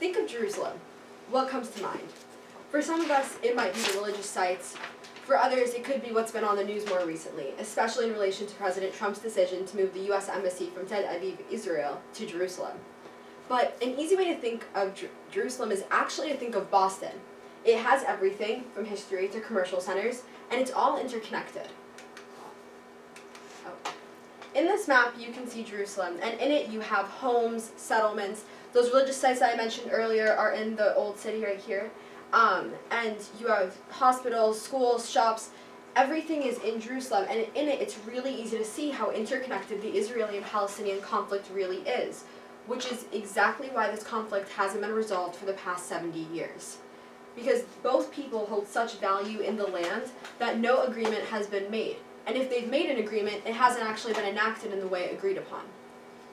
think of Jerusalem. What comes to mind? For some of us, it might be the religious sites. For others, it could be what's been on the news more recently, especially in relation to President Trump's decision to move the U.S. Embassy from Tel Aviv, Israel, to Jerusalem. But an easy way to think of Jerusalem is actually to think of Boston. It has everything from history to commercial centers, and it's all interconnected. In this map, you can see Jerusalem, and in it you have homes, settlements. Those religious sites that I mentioned earlier are in the old city right here. And you have hospitals, schools, shops. Everything is in Jerusalem, and in it, it's really easy to see how interconnected the Israeli and Palestinian conflict really is, which is exactly why this conflict hasn't been resolved for the past 70 years. Because both people hold such value in the land that no agreement has been made. And if they've made an agreement, it hasn't actually been enacted in the way agreed upon.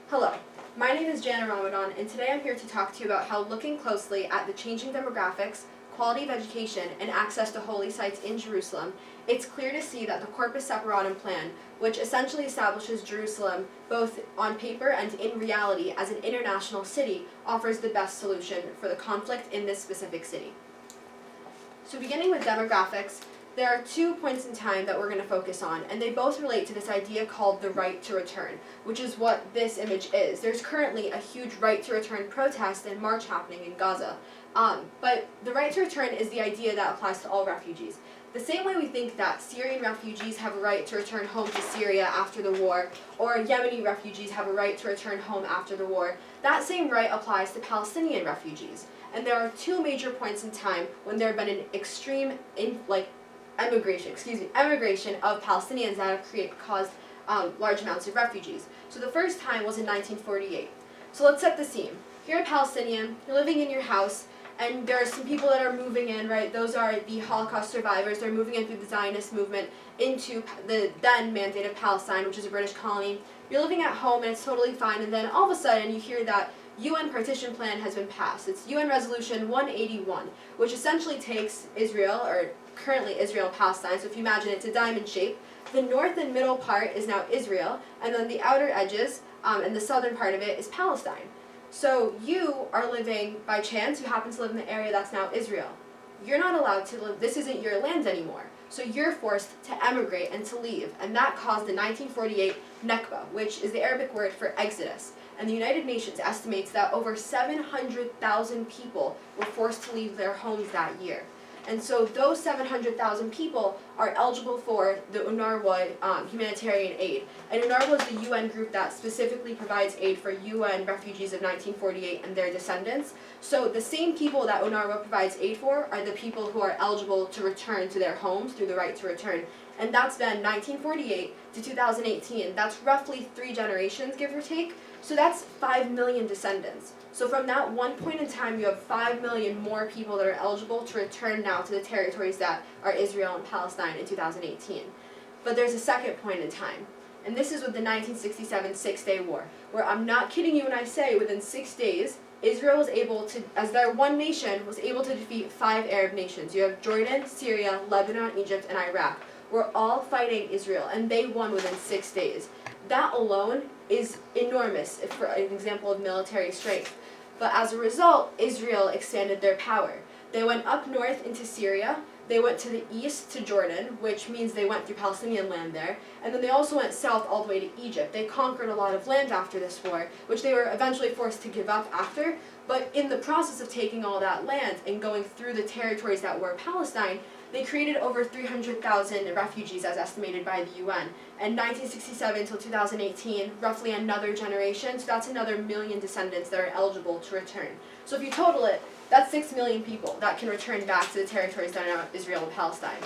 Hello, my name is Janna and today I'm here to talk to you about how looking closely at the changing demographics, quality of education, and access to holy sites in Jerusalem, it's clear to see that the corpus separatum plan, which essentially establishes Jerusalem both on paper and in reality as an international city, offers the best solution for the conflict in this specific city. So beginning with demographics, there are 2 points in time that we're going to focus on, and they both relate to this idea called the right to return, which is what this image is. There's currently a huge right to return protest and march happening in Gaza. But the right to return is the idea that applies to all refugees. The same way we think that Syrian refugees have a right to return home to Syria after the war, or Yemeni refugees have a right to return home after the war, that same right applies to Palestinian refugees. And there are 2 major points in time when there have been an extreme emigration of Palestinians that have caused large amounts of refugees. So the first time was in 1948. So let's set the scene. You're a Palestinian, you're living in your house, and there are some people that are moving in, right? Those are the Holocaust survivors. They're moving in through the Zionist movement into the then mandated Palestine, which is a British colony. You're living at home and it's totally fine, and then all of a sudden you hear that UN partition plan has been passed. It's UN Resolution 181, which essentially takes Israel, or currently Israel and Palestine, so if you imagine it's a diamond shape, the north and middle part is now Israel, and then the outer edges and the southern part of it is Palestine. So you are living, by chance, you happen to live in the area that's now Israel. You're not allowed to live, this isn't your land anymore. So you're forced to emigrate and to leave, and that caused the 1948 Nakba, which is the Arabic word for exodus. And the United Nations estimates that over 700,000 people were forced to leave their homes that year. And so those 700,000 people are eligible for the UNRWA humanitarian aid. And UNRWA is the UN group that specifically provides aid for UN refugees of 1948 and their descendants. So the same people that UNRWA provides aid for are the people who are eligible to return to their homes through the right to return. And that's been 1948 to 2018. That's roughly 3 generations, give or take. So that's 5 million descendants. So from that one point in time, you have 5 million more people that are eligible to return now to the territories that are Israel and Palestine in 2018. But there's a second point in time, and this is with the 1967 Six-Day War, where I'm not kidding you when I say within 6 days, Israel was able to, as their one nation, was able to defeat 5 Arab nations. You have Jordan, Syria, Lebanon, Egypt, and Iraq. We're all fighting Israel, and they won within 6 days. That alone is enormous for an example of military strength. But as a result, Israel expanded their power. They went up north into Syria, they went to the east to Jordan, which means they went through Palestinian land there, and then they also went south all the way to Egypt. They conquered a lot of land after this war, which they were eventually forced to give up after, but in the process of taking all that land and going through the territories that were Palestine, they created over 300,000 refugees as estimated by the UN. And 1967 until 2018, roughly another generation, so that's another million descendants that are eligible to return. So if you total it, that's 6 million people that can return back to the territories that are now Israel and Palestine.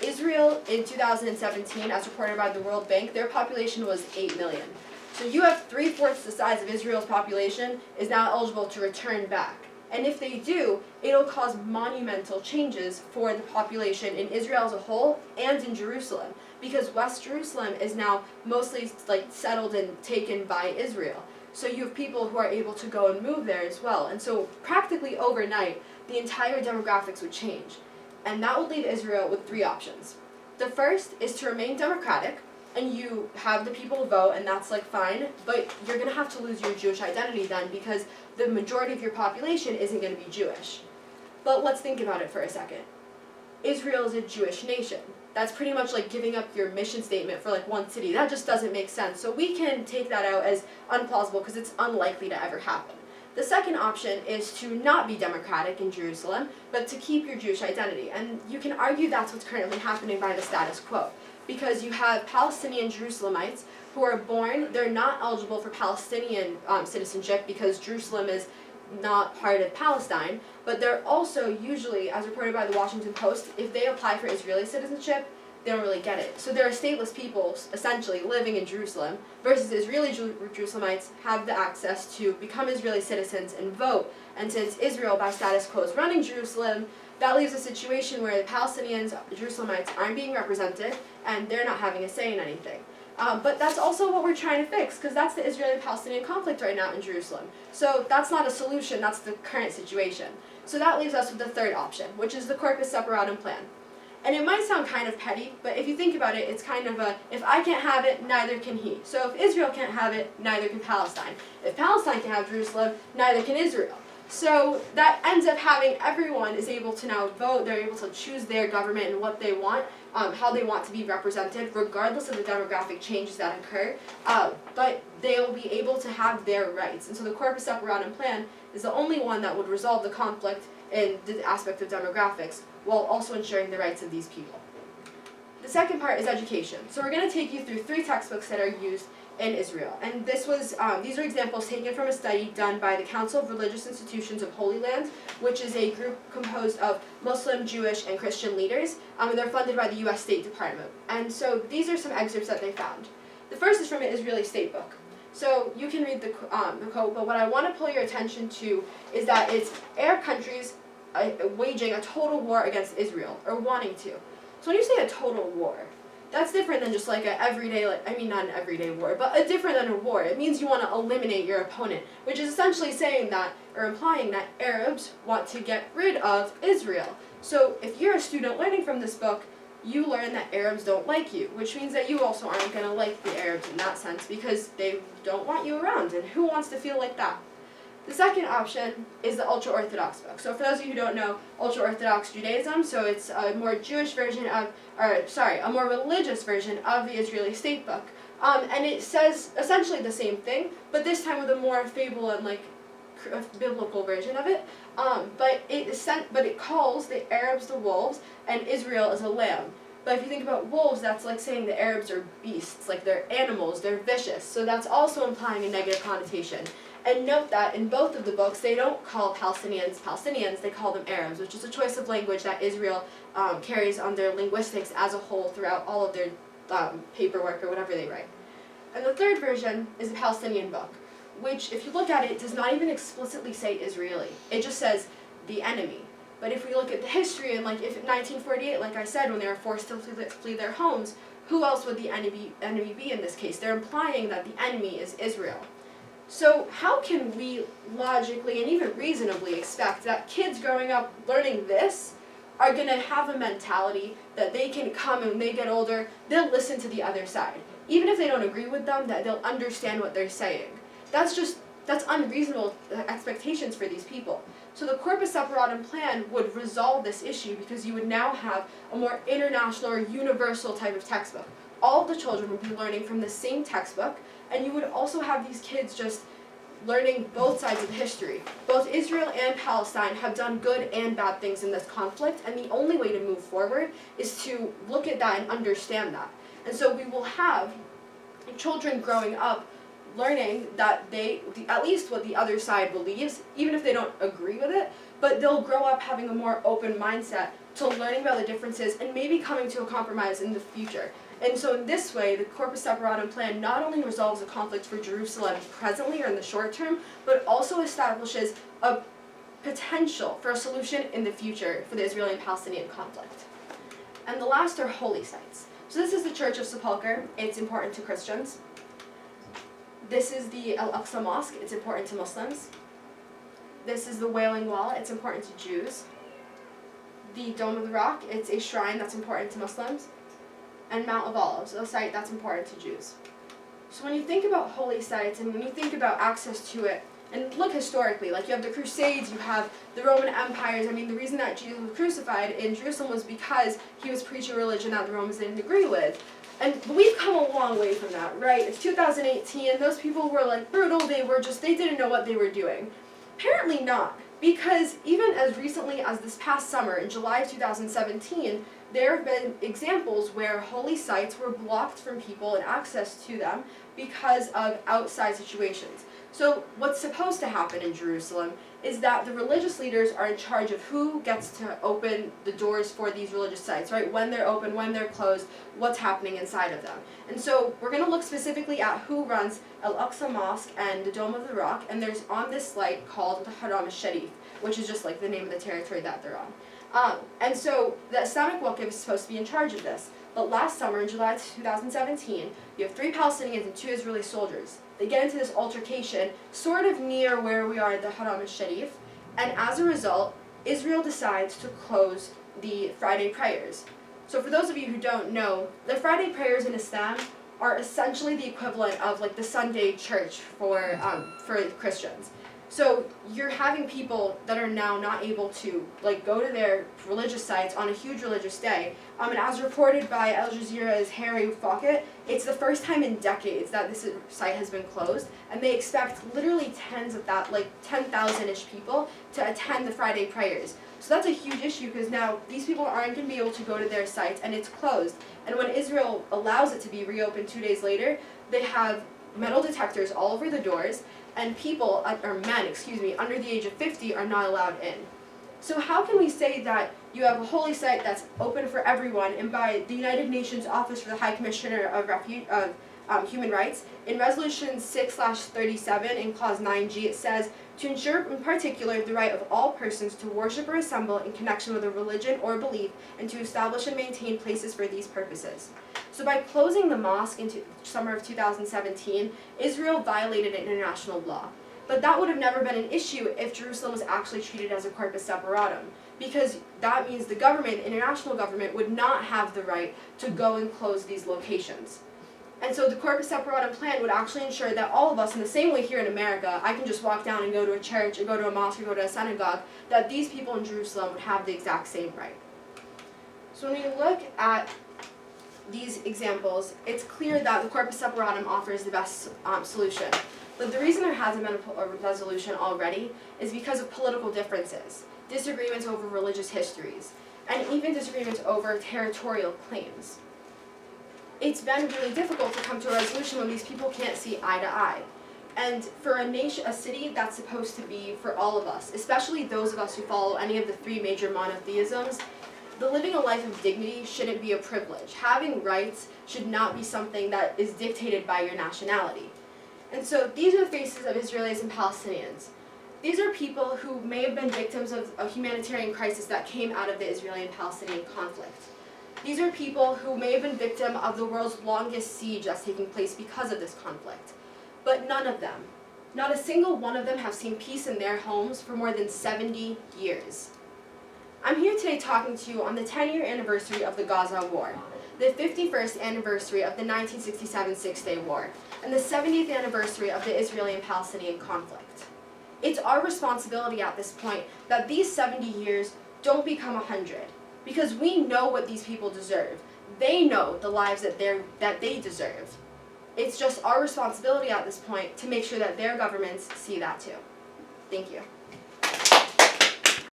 Israel in 2017, as reported by the World Bank, their population was 8 million. So you have 3/4 the size of Israel's population is now eligible to return back. And if they do, it'll cause monumental changes for the population in Israel as a whole and in Jerusalem, because West Jerusalem is now mostly settled and taken by Israel. So you have people who are able to go and move there as well. And so practically overnight, the entire demographics would change. And that would leave Israel with 3 options. The first is to remain democratic and you have the people vote, and that's like fine, but you're going to have to lose your Jewish identity then, because the majority of your population isn't going to be Jewish. But let's think about it for a second. Israel is a Jewish nation. That's pretty much like giving up your mission statement for like one city. That just doesn't make sense. So we can take that out as unplausible because it's unlikely to ever happen. The second option is to not be democratic in Jerusalem, but to keep your Jewish identity. And you can argue that's what's currently happening by the status quo, because you have Palestinian Jerusalemites who are born, they're not eligible for Palestinian citizenship because Jerusalem is not part of Palestine, but they're also usually, as reported by the Washington Post, if they apply for Israeli citizenship, they don't really get it. So there are stateless people, essentially, living in Jerusalem, versus Israeli Jerusalemites have the access to become Israeli citizens and vote. And since Israel, by status quo, is running Jerusalem, that leaves a situation where the Palestinians, Jerusalemites, aren't being represented, and they're not having a say in anything. But that's also what we're trying to fix, because that's the Israeli-Palestinian conflict right now in Jerusalem. So that's not a solution, that's the current situation. So that leaves us with the third option, which is the corpus separatum plan. And it might sound kind of petty, but if you think about it, it's kind of a, if I can't have it, neither can he. So if Israel can't have it, neither can Palestine. If Palestine can have Jerusalem, neither can Israel. So that ends up having everyone is able to now vote, they're able to choose their government and what they want, how they want to be represented, regardless of the demographic changes that occur, but they'll be able to have their rights. And so the corpus separatum plan is the only one that would resolve the conflict in the aspect of demographics, while also ensuring the rights of these people. The second part is education. So we're going to take you through 3 textbooks that are used in Israel. And this was, these are examples taken from a study done by the Council of Religious Institutions of Holy Land, which is a group composed of Muslim, Jewish, and Christian leaders, and they're funded by the U.S. State Department. And so these are some excerpts that they found. The first is from an Israeli state book. So you can read the quote, but what I want to pull your attention to is that it's Arab countries waging a total war against Israel, or wanting to. So when you say a total war, that's different than just like a everyday, not an everyday war, but different than a war. It means you want to eliminate your opponent, which is essentially saying that, or implying that Arabs want to get rid of Israel. So if you're a student learning from this book, you learn that Arabs don't like you, which means that you also aren't going to like the Arabs in that sense, because they don't want you around, and who wants to feel like that? The second option is the ultra-Orthodox book. So for those of you who don't know, ultra-Orthodox Judaism, so it's a more Jewish version of, a more religious version of the Israeli state book. And it says essentially the same thing, but this time with a more fable and a biblical version of it. But it calls the Arabs the wolves and Israel as a lamb. But if you think about wolves, that's like saying the Arabs are beasts, like they're animals, they're vicious. So that's also implying a negative connotation. And note that in both of the books, they don't call Palestinians Palestinians, they call them Arabs, which is a choice of language that Israel carries on their linguistics as a whole throughout all of their paperwork or whatever they write. And the third version is the Palestinian book, which, if you look at it, does not even explicitly say Israeli. It just says the enemy. But if we look at the history, and if in 1948, like I said, when they were forced to flee their homes, who else would the enemy be in this case? They're implying that the enemy is Israel. So how can we logically and even reasonably expect that kids growing up learning this are going to have a mentality that they can come and when they get older, they'll listen to the other side? Even if they don't agree with them, that they'll understand what they're saying. That's unreasonable expectations for these people. So the corpus separatum plan would resolve this issue because you would now have a more international or universal type of textbook. All of the children would be learning from the same textbook, and you would also have these kids just learning both sides of history. Both Israel and Palestine have done good and bad things in this conflict, and the only way to move forward is to look at that and understand that. And so we will have children growing up learning that at least what the other side believes, even if they don't agree with it, but they'll grow up having a more open mindset to learning about the differences and maybe coming to a compromise in the future. And so in this way, the corpus separatum plan not only resolves the conflict for Jerusalem presently or in the short term, but also establishes a potential for a solution in the future for the Israeli and Palestinian conflict. And the last are holy sites. So this is the Church of Sepulchre. It's important to Christians. This is the Al-Aqsa Mosque. It's important to Muslims. This is the Wailing Wall. It's important to Jews. The Dome of the Rock. It's a shrine that's important to Muslims. and Mount of Olives, a site that's important to Jews. So when you think about holy sites and when you think about access to it, and look historically, like you have the Crusades, you have the Roman empires. I mean, the reason that Jesus was crucified in Jerusalem was because he was preaching a religion that the Romans didn't agree with. And we've come a long way from that, right? It's 2018, those people were like brutal, they didn't know what they were doing. Apparently not, because even as recently as this past summer, in July of 2017, there have been examples where holy sites were blocked from people and access to them because of outside situations. So what's supposed to happen in Jerusalem is that the religious leaders are in charge of who gets to open the doors for these religious sites, right? When they're open, when they're closed, what's happening inside of them. And so we're going to look specifically at who runs Al-Aqsa Mosque and the Dome of the Rock, and there's on this slide called the Haram al-Sharif, which is just like the name of the territory that they're on. And so the Islamic Waqf is supposed to be in charge of this. But last summer, in July 2017, you have 3 Palestinians and 2 Israeli soldiers. They get into this altercation sort of near where we are at the Haram al-Sharif, and as a result, Israel decides to close the Friday prayers. So for those of you who don't know, the Friday prayers in Islam are essentially the equivalent of like the Sunday church for Christians. So you're having people that are now not able to like go to their religious sites on a huge religious day. And as reported by Al Jazeera's Harry Fockett, it's the first time in decades that this site has been closed, and they expect literally tens of that, like 10,000-ish people to attend the Friday prayers. So that's a huge issue because now these people aren't going to be able to go to their sites, and it's closed. And when Israel allows it to be reopened 2 days later, they have metal detectors all over the doors, and people, or men, under the age of 50 are not allowed in. So how can we say that you have a holy site that's open for everyone, and by the United Nations Office for the High Commissioner of Human Rights, in Resolution 6/37 in Clause 9G, it says, to ensure in particular the right of all persons to worship or assemble in connection with a religion or belief, and to establish and maintain places for these purposes. So by closing the mosque in summer of 2017, Israel violated international law. But that would have never been an issue if Jerusalem was actually treated as a corpus separatum, because that means the government, international government, would not have the right to go and close these locations. And so the corpus separatum plan would actually ensure that all of us, in the same way here in America, I can just walk down and go to a church, or go to a mosque, or go to a synagogue, that these people in Jerusalem would have the exact same right. So when you look at these examples, it's clear that the corpus separatum offers the best solution. But the reason there hasn't been a resolution already is because of political differences, disagreements over religious histories, and even disagreements over territorial claims. It's been really difficult to come to a resolution when these people can't see eye to eye. And for a city that's supposed to be for all of us, especially those of us who follow any of the 3 major monotheisms, the living a life of dignity shouldn't be a privilege. Having rights should not be something that is dictated by your nationality. And so these are the faces of Israelis and Palestinians. These are people who may have been victims of a humanitarian crisis that came out of the Israeli and Palestinian conflict. These are people who may have been victim of the world's longest siege that's taking place because of this conflict. But none of them, not a single one of them, have seen peace in their homes for more than 70 years. I'm here today talking to you on the 10-year anniversary of the Gaza War, the 51st anniversary of the 1967 Six-Day War, and the 70th anniversary of the Israeli and Palestinian conflict. It's our responsibility at this point that these 70 years don't become 100, because we know what these people deserve. They know the lives that they deserve. It's just our responsibility at this point to make sure that their governments see that too. Thank you.